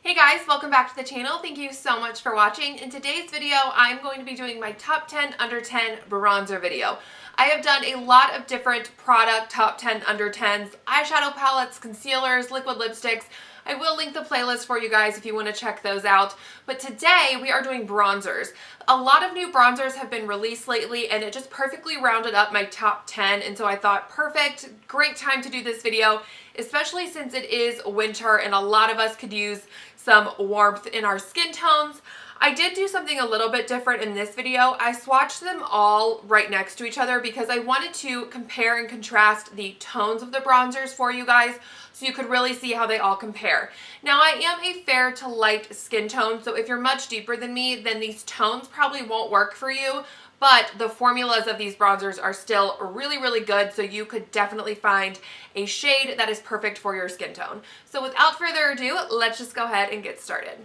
Hey guys, welcome back to the channel. Thank you so much for watching. In today's video, I'm going to be doing my top 10 under 10 bronzer video. I have done a lot of different product top 10 under 10s, eyeshadow palettes, concealers, liquid lipsticks. I will link the playlist for you guys if you want to check those out. But today we are doing bronzers. A lot of new bronzers have been released lately and it just perfectly rounded up my top 10. And so I thought, perfect, great time to do this video, especially since it is winter and a lot of us could use some warmth in our skin tones. I did do something a little bit different in this video. I swatched them all right next to each other because I wanted to compare and contrast the tones of the bronzers for you guys so you could really see how they all compare. Now, I am a fair to light skin tone, so if you're much deeper than me, then these tones probably won't work for you, but the formulas of these bronzers are still really, really good, so you could definitely find a shade that is perfect for your skin tone. So without further ado, let's just go ahead and get started.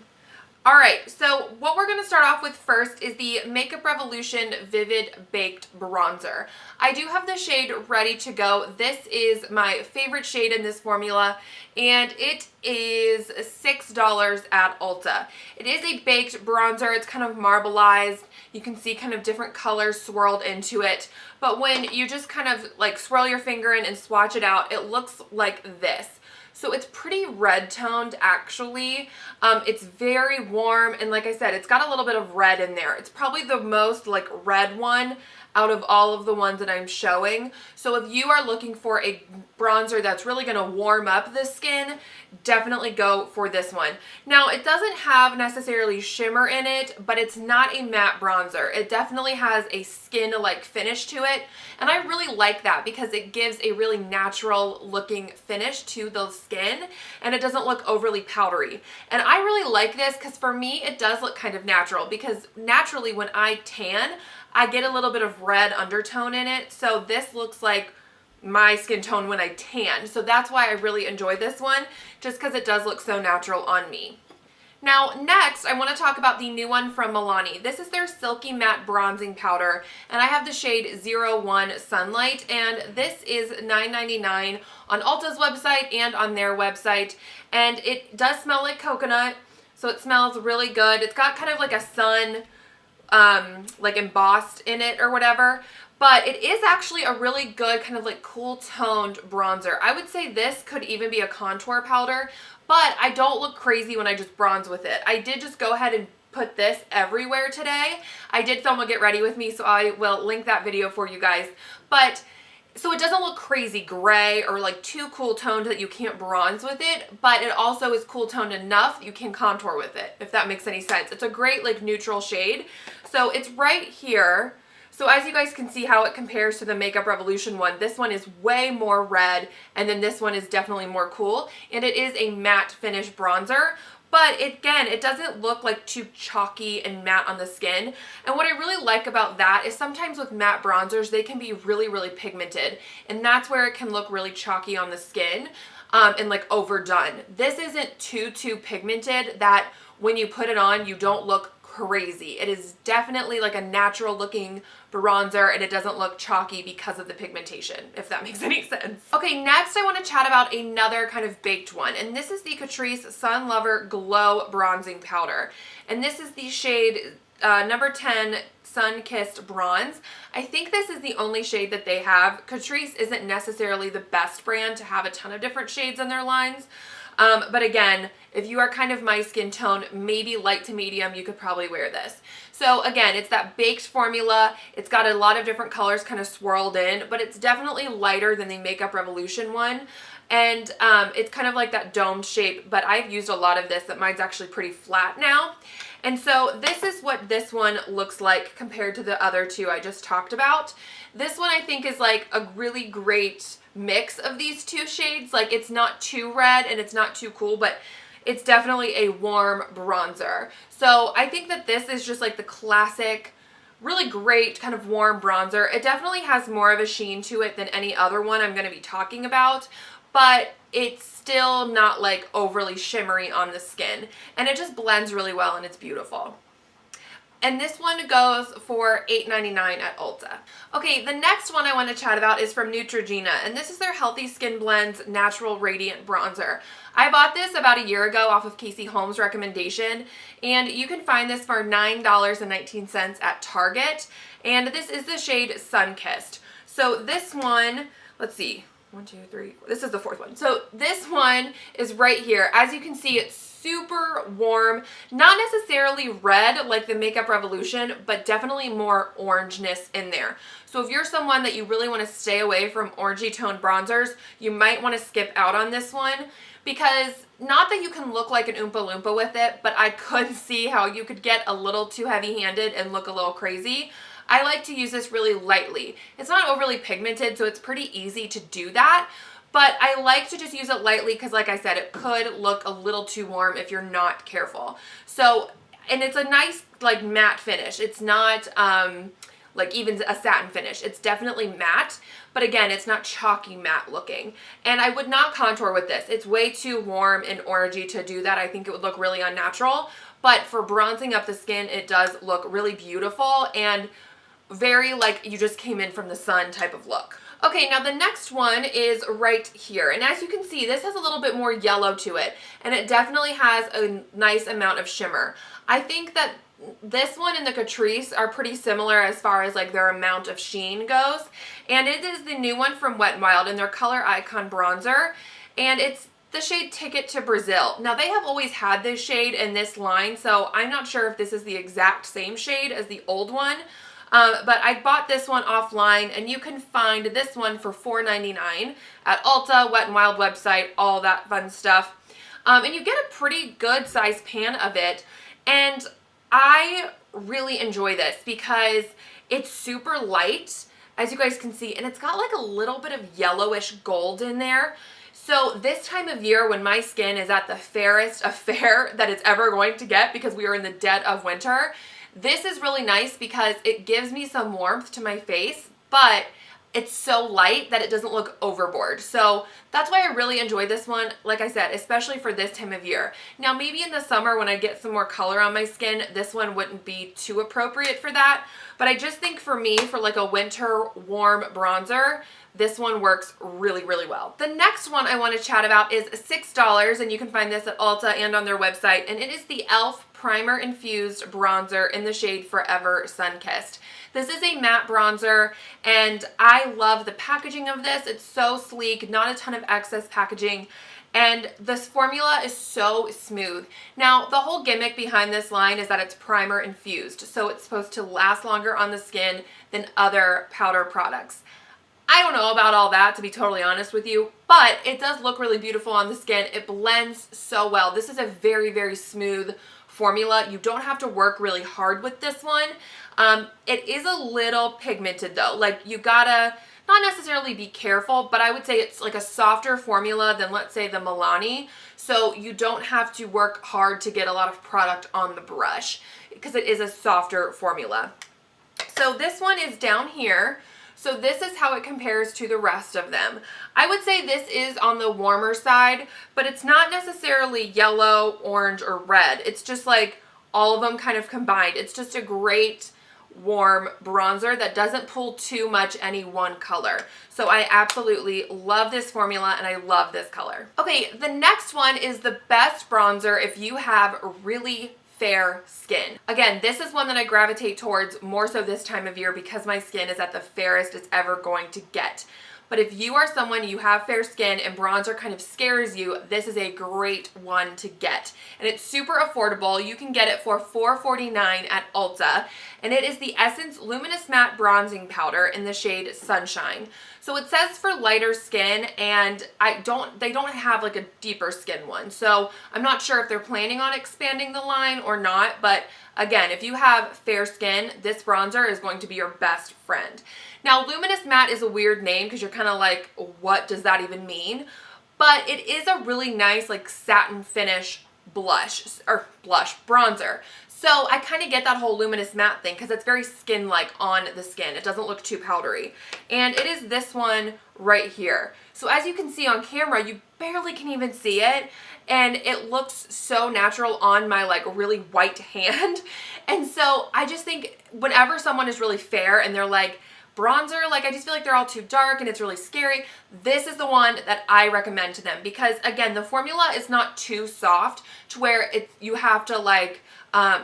All right, so what we're going to start off with first is the Makeup Revolution Vivid Baked Bronzer. I do have the shade ready to go. This is my favorite shade in this formula, and it is $6 at Ulta. It is a baked bronzer. It's kind of marbleized. You can see kind of different colors swirled into it, but when you just kind of like swirl your finger in and swatch it out, it looks like this. So it's pretty red toned actually. It's very warm, and like I said, it's got a little bit of red in there. It's probably the most like red one out of all of the ones that I'm showing. So if you are looking for a bronzer that's really going to warm up the skin, definitely go for this one. Now, it doesn't have necessarily shimmer in it, but it's not a matte bronzer. It definitely has a skin-like finish to it, and I really like that because it gives a really natural looking finish to the skin, and it doesn't look overly powdery. And I really like this because for me, it does look kind of natural, because naturally when I tan, I get a little bit of red undertone in it, so this looks like my skin tone when I tan. So that's why I really enjoy this one, just because it does look so natural on me. Now, next, I want to talk about the new one from Milani. This is their Silky Matte Bronzing Powder, and I have the shade 01 Sunlight, and this is $9.99 on Ulta's website and on their website, and it does smell like coconut, so it smells really good. It's got kind of like a sun like embossed in it or whatever, but it is actually a really good kind of like cool toned bronzer. I would say this could even be a contour powder, but I don't look crazy when I just bronze with it. I did just go ahead and put this everywhere today. I did film a get ready with me, so I will link that video for you guys. But so it doesn't look crazy gray or like too cool toned that you can't bronze with it, but it also is cool toned enough you can contour with it, if that makes any sense. It's a great like neutral shade. So it's right here. So as you guys can see how it compares to the Makeup Revolution one, this one is way more red, and then this one is definitely more cool, and it is a matte finish bronzer. But again, it doesn't look like too chalky and matte on the skin. And what I really like about that is sometimes with matte bronzers, they can be really, really pigmented. And that's where it can look really chalky on the skin and like overdone. This isn't too pigmented that when you put it on, you don't look crazy. It is definitely like a natural looking bronzer, and it doesn't look chalky because of the pigmentation, if that makes any sense. Okay, next I want to chat about another kind of baked one, and this is the Catrice Sun Lover Glow Bronzing Powder, and this is the shade number 10 Sun Kissed Bronze. I think this is the only shade that they have. Catrice isn't necessarily the best brand to have a ton of different shades in their lines. But again, if you are kind of my skin tone, maybe light to medium, you could probably wear this. So again, it's that baked formula. It's got a lot of different colors kind of swirled in, but it's definitely lighter than the Makeup Revolution one. And it's kind of like that domed shape, but I've used a lot of this, that mine's actually pretty flat now. And so this is what this one looks like compared to the other two I just talked about. This one I think is like a really great mix of these two shades. Like, it's not too red and it's not too cool, but it's definitely a warm bronzer. So I think that this is just like the classic, really great kind of warm bronzer. It definitely has more of a sheen to it than any other one I'm going to be talking about, but it's still not like overly shimmery on the skin, and it just blends really well and it's beautiful. and this one goes for $8.99 at Ulta. Okay, the next one I want to chat about is from Neutrogena, and this is their Healthy Skin Blends Natural Radiant Bronzer. I bought this about a year ago off of Casey Holmes' recommendation, and you can find this for $9.19 at Target, and this is the shade Sunkissed. So this one, let's see, 1, 2, 3, this is the fourth one. So this one is right here. As you can see, it's super warm, not necessarily red like the Makeup Revolution, but definitely more orangeness in there. So if you're someone that you really want to stay away from orangey toned bronzers, you might want to skip out on this one, because not that you can look like an Oompa Loompa with it, but I could see how you could get a little too heavy-handed and look a little crazy. I like to use this really lightly. It's not overly pigmented, so it's pretty easy to do that. But I like to just use it lightly because, like I said, it could look a little too warm if you're not careful. So, and it's a nice, like, matte finish. It's not, like, even a satin finish. It's definitely matte, but again, it's not chalky matte looking. And I would not contour with this. It's way too warm and orangey to do that. I think it would look really unnatural. But for bronzing up the skin, it does look really beautiful and very like you just came in from the sun type of look. Okay, now the next one is right here, and as you can see, this has a little bit more yellow to it, and it definitely has a nice amount of shimmer. I think that this one and the Catrice are pretty similar as far as like their amount of sheen goes, and it is the new one from Wet n Wild in their Color Icon Bronzer, and it's the shade Ticket to Brazil. Now they have always had this shade in this line, so I'm not sure if this is the exact same shade as the old one. But I bought this one offline, and you can find this one for $4.99 at Ulta, Wet n Wild website, all that fun stuff. And you get a pretty good size pan of it, and I really enjoy this because it's super light, as you guys can see, and it's got like a little bit of yellowish gold in there. So this time of year when my skin is at the fairest of fair that it's ever going to get, because we are in the dead of winter, this is really nice because it gives me some warmth to my face, but it's so light that it doesn't look overboard. So that's why I really enjoy this one, like I said, especially for this time of year. Now maybe in the summer when I get some more color on my skin, this one wouldn't be too appropriate for that. But I just think for me, for like a winter warm bronzer, this one works really, really well. The next one I want to chat about is $6, and you can find this at Ulta and on their website, and it is the e.l.f. Primer Infused Bronzer in the shade Forever Sunkissed. This is a matte bronzer, and I love the packaging of this. It's so sleek, not a ton of excess packaging, and this formula is so smooth. Now, the whole gimmick behind this line is that it's primer infused, so it's supposed to last longer on the skin than other powder products. I don't know about all that, to be totally honest with you, but it does look really beautiful on the skin. It blends so well. This is a very, very smooth formula. You don't have to work really hard with this one. It is a little pigmented though. Like, you gotta not necessarily be careful, but I would say it's like a softer formula than, let's say, the Milani. So you don't have to work hard to get a lot of product on the brush because it is a softer formula. So this one is down here. So this is how it compares to the rest of them. I would say this is on the warmer side, but it's not necessarily yellow, orange, or red. It's just like all of them kind of combined. It's just a great warm bronzer that doesn't pull too much any one color. So I absolutely love this formula, and I love this color. Okay, the next one is the best bronzer if you have really fair skin. Again, this is one that I gravitate towards more so this time of year because my skin is at the fairest it's ever going to get. But if you are someone, you have fair skin and bronzer kind of scares you, this is a great one to get. And it's super affordable. You can get it for $4.49 at Ulta. And it is the Essence Luminous Matte Bronzing Powder in the shade Sunshine. So it says for lighter skin, and they don't have like a deeper skin one. So I'm not sure if they're planning on expanding the line or not, but again, if you have fair skin, this bronzer is going to be your best friend. Now, Luminous Matte is a weird name because you're kind of like, what does that even mean? But it is a really nice like satin finish bronzer. So I kind of get that whole luminous matte thing because it's very skin-like on the skin. It doesn't look too powdery. And it is this one right here. So as you can see on camera, you barely can even see it. and it looks so natural on my like really white hand. And so I just think whenever someone is really fair and they're like, bronzer, like I just feel like they're all too dark and it's really scary, this is the one that I recommend to them, because again, the formula is not too soft to where you have to like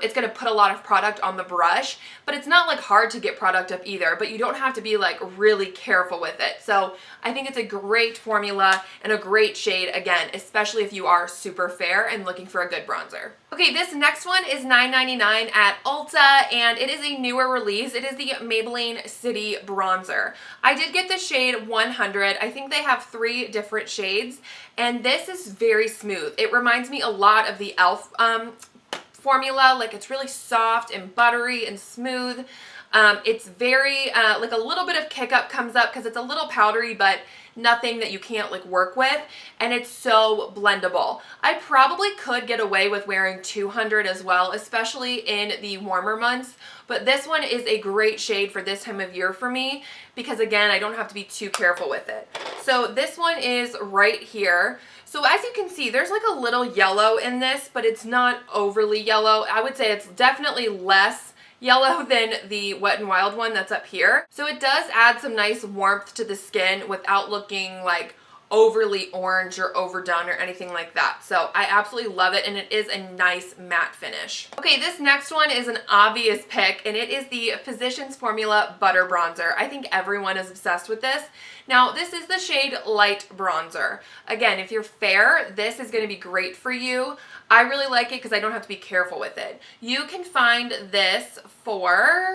it's going to put a lot of product on the brush, but it's not like hard to get product up either, but you don't have to be like really careful with it. So I think it's a great formula and a great shade, again, especially if you are super fair and looking for a good bronzer. Okay, this next one is $9.99 at Ulta, and it is a newer release. It is the Maybelline City Bronzer. I did get the shade 100. I think they have 3 different shades, and this is very smooth. It reminds me a lot of the e.l.f. Formula. Like, it's really soft and buttery and smooth. It's very like a little bit of kick up comes up because it's a little powdery, but nothing that you can't like work with, and it's so blendable. I probably could get away with wearing 200 as well, especially in the warmer months, but this one is a great shade for this time of year for me because again, I don't have to be too careful with it. So this one is right here. So as you can see, there's like a little yellow in this, but it's not overly yellow. I would say it's definitely less yellow than the Wet n Wild one that's up here. So it does add some nice warmth to the skin without looking like overly orange or overdone or anything like that. So I absolutely love it, and it is a nice matte finish. Okay, this next one is an obvious pick, and it is the Physicians Formula Butter Bronzer. I think everyone is obsessed with this. Now, this is the shade Light Bronzer. Again, if you're fair, this is going to be great for you. I really like it because I don't have to be careful with it. You can find this for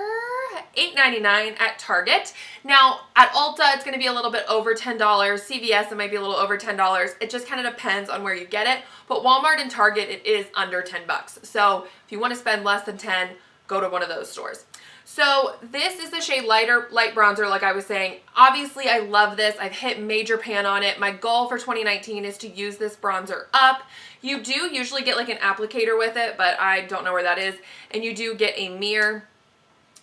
$8.99 at Target. Now, at Ulta, it's going to be a little bit over $10. CVS, it might be a little over $10. It just kind of depends on where you get it. But Walmart and Target, it is under 10 bucks. So if you want to spend less than 10, go to one of those stores. So this is the shade Light Bronzer, like I was saying. Obviously, I love this. I've hit major pan on it. My goal for 2019 is to use this bronzer up. You do usually get like an applicator with it, but I don't know where that is. And you do get a mirror.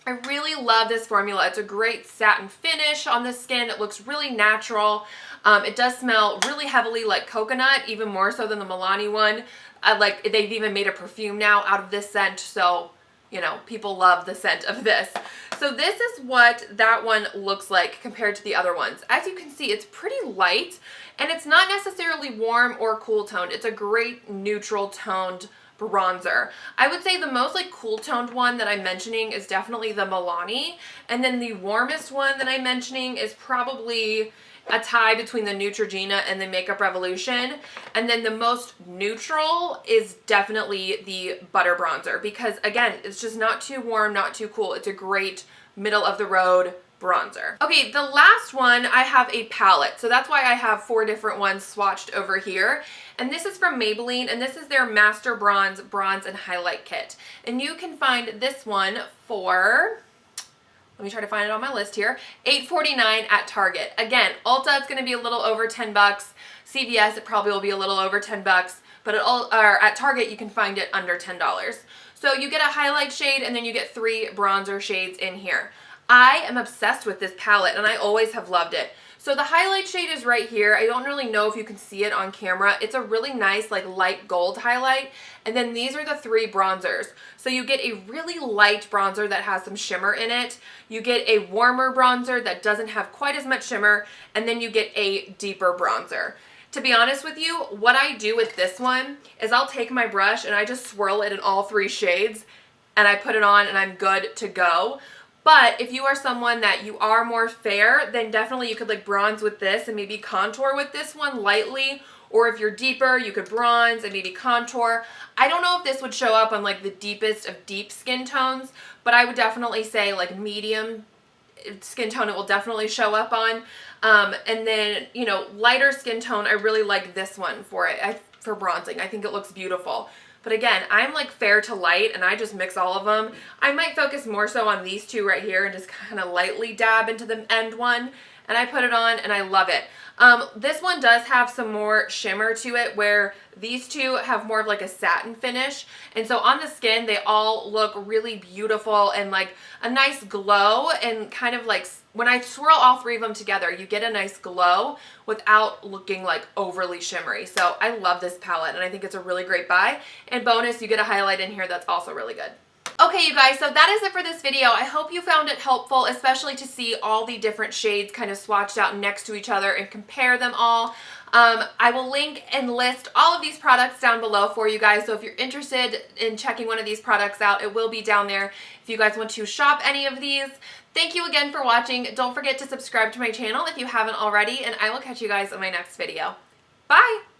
I really love this formula. It's a great satin finish on the skin. It looks really natural. It does smell really heavily like coconut, even more so than the Milani one. Like, they've even made a perfume now out of this scent, so you know, people love the scent of this. So this is what that one looks like compared to the other ones. As you can see, it's pretty light, and it's not necessarily warm or cool toned. It's a great neutral toned bronzer. I would say the most like cool toned one that I'm mentioning is definitely the Milani, and then the warmest one that I'm mentioning is probably a tie between the Neutrogena and the Makeup Revolution. And then the most neutral is definitely the Butter Bronzer because, again, it's just not too warm, not too cool. It's a great middle of the road bronzer. Okay, the last one, I have a palette. So that's why I have 4 different ones swatched over here. And this is from Maybelline, and this is their Master Bronze and Highlight Kit. And you can find this one for, let me try to find it on my list here, $8.49 at Target. Again, Ulta, it's going to be a little over 10 bucks. CVS, it probably will be a little over 10 bucks. But at Target, you can find it under $10. So you get a highlight shade, and then you get 3 bronzer shades in here. I am obsessed with this palette, and I always have loved it. So the highlight shade is right here. I don't really know if you can see it on camera. It's a really nice like light gold highlight. And then these are the 3 bronzers. So you get a really light bronzer that has some shimmer in it. You get a warmer bronzer that doesn't have quite as much shimmer. And then you get a deeper bronzer. To be honest with you, what I do with this one is I'll take my brush and I just swirl it in all 3 shades. And I put it on and I'm good to go. But if you are someone that you are more fair, then definitely you could like bronze with this and maybe contour with this one lightly. Or if you're deeper, you could bronze and maybe contour. I don't know if this would show up on like the deepest of deep skin tones, but I would definitely say like medium skin tone it will definitely show up on. And then, you know, lighter skin tone, I really like this one for it, for bronzing. I think it looks beautiful. But again, I'm like fair to light and I just mix all of them. I might focus more so on these 2 right here and just kind of lightly dab into the end one. and I put it on and I love it. This one does have some more shimmer to it, where these two have more of like a satin finish, and so on the skin they all look really beautiful and like a nice glow, and kind of like when I swirl all three of them together, you get a nice glow without looking like overly shimmery. So I love this palette and I think it's a really great buy. And bonus, you get a highlight in here that's also really good. Okay, you guys, so that is it for this video. I hope you found it helpful, especially to see all the different shades kind of swatched out next to each other and compare them all. I will link and list all of these products down below for you guys, so if you're interested in checking one of these products out, it will be down there if you guys want to shop any of these. Thank you again for watching. Don't forget to subscribe to my channel if you haven't already, and I will catch you guys in my next video. Bye!